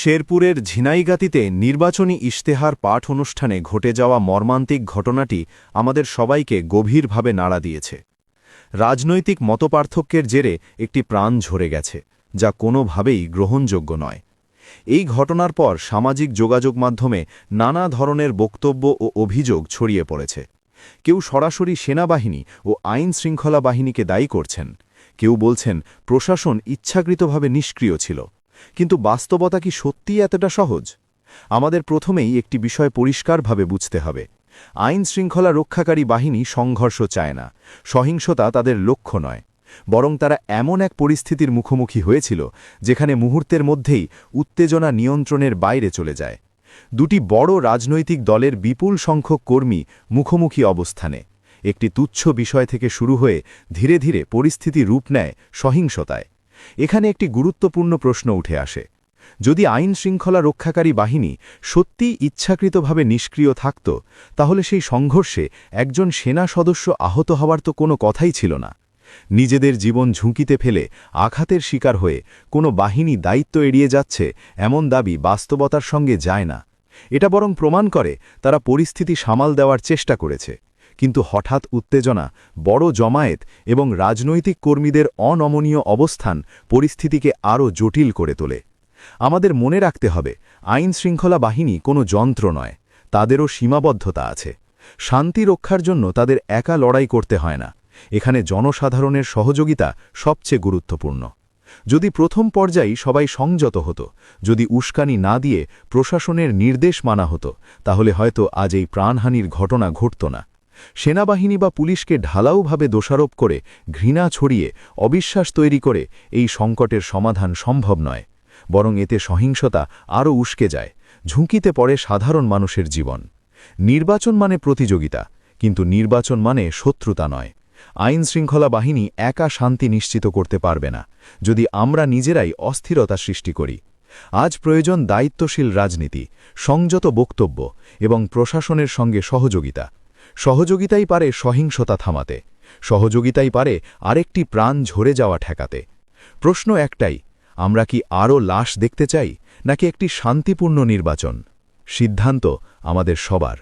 শেরপুরের ঝিনাইগাতিতে নির্বাচনী ইশতেহার পাঠ অনুষ্ঠানে ঘটে যাওয়া মর্মান্তিক ঘটনাটি আমাদের সবাইকে গভীরভাবে নাড়া দিয়েছে। রাজনৈতিক মতপার্থক্যের জেরে একটি প্রাণ ঝরে গেছে, যা কোনোভাবেই গ্রহণযোগ্য নয়। এই ঘটনার পর সামাজিক যোগাযোগ মাধ্যমে নানা ধরনের বক্তব্য ও অভিযোগ ছড়িয়ে পড়েছে। কেউ সরাসরি সেনাবাহিনী ও আইন শৃঙ্খলা বাহিনীকে দায়ী করছেন, কেউ বলছেন প্রশাসন ইচ্ছাকৃতভাবে নিষ্ক্রিয় ছিল। কিন্তু বাস্তবতা কি সত্যিই এতটা সহজ? আমাদের প্রথমেই একটি বিষয় পরিষ্কারভাবে বুঝতে হবে। আইন শৃঙ্খলা রক্ষাকারী বাহিনী সংঘর্ষ চায় না, সহিংসতা তাদের লক্ষ্য নয়। বরং তারা এমন এক পরিস্থিতির মুখোমুখি হয়েছিল যেখানে মুহূর্তের মধ্যেই উত্তেজনা নিয়ন্ত্রণের বাইরে চলে যায়। দুটি বড় রাজনৈতিক দলের বিপুল সংখ্যক কর্মী মুখোমুখি অবস্থানে একটি তুচ্ছ বিষয় থেকে শুরু হয়ে ধীরে ধীরে পরিস্থিতি রূপ নেয় সহিংসতায়। এখানে একটি গুরুত্বপূর্ণ প্রশ্ন উঠে আসে। যদি আইন শৃঙ্খলা রক্ষাকারী বাহিনী সত্যিই ইচ্ছাকৃতভাবে নিষ্ক্রিয় থাকত, তাহলে সেই সংঘর্ষে একজন সেনা সদস্য আহত হওয়ার তো কোনো কথাই ছিল না। নিজেদের জীবন ঝুঁকিতে ফেলে আঘাতের শিকার হয়ে কোনো বাহিনী দায়িত্ব এড়িয়ে যাচ্ছে, এমন দাবি বাস্তবতার সঙ্গে যায় না। এটা বরং প্রমাণ করে তারা পরিস্থিতি সামাল দেওয়ার চেষ্টা করেছে। কিন্তু হঠাৎ উত্তেজনা, বড় জমায়েত এবং রাজনৈতিক কর্মীদের অনমনীয় অবস্থান পরিস্থিতিকে আরও জটিল করে তোলে। আমাদের মনে রাখতে হবে, আইন শৃঙ্খলা বাহিনী কোনো যন্ত্র নয়, তাদেরও সীমাবদ্ধতা আছে। শান্তি রক্ষার জন্য তাদের একা লড়াই করতে হয় না। এখানে জনসাধারণের সহযোগিতা সবচেয়ে গুরুত্বপূর্ণ। যদি প্রথম পর্যায়ে সবাই সংযত হতো, যদি উস্কানি না দিয়ে প্রশাসনের নির্দেশ মানা হতো, তাহলে হয়তো আজ এই প্রাণহানির ঘটনা ঘটত না। সেনাবাহিনী বা পুলিশকে ঢালাওভাবে দোষারোপ করে, ঘৃণা ছড়িয়ে, অবিশ্বাস তৈরি করে এই সংকটের সমাধান সম্ভব নয়। বরং এতে সহিংসতা আরও উস্কে যায়, ঝুঁকিতে পড়ে সাধারণ মানুষের জীবন। নির্বাচন মানে প্রতিযোগিতা, কিন্তু নির্বাচন মানে শত্রুতা নয়। আইন শৃঙ্খলা বাহিনী একা শান্তি নিশ্চিত করতে পারবে না, যদি আমরা নিজেরাই অস্থিরতা সৃষ্টি করি। আজ প্রয়োজন দায়িত্বশীল রাজনীতি, সংযত বক্তব্য এবং প্রশাসনের সঙ্গে সহযোগিতা। সহযোগিতাই পারে সহিংসতা থামাতে, সহযোগিতাই পারে আরেকটি প্রাণ ঝরে যাওয়া ঠেকাতে। প্রশ্ন একটাই, আমরা কি আরও লাশ দেখতে চাই, নাকি একটি শান্তিপূর্ণ নির্বাচন? সিদ্ধান্ত আমাদের সবার।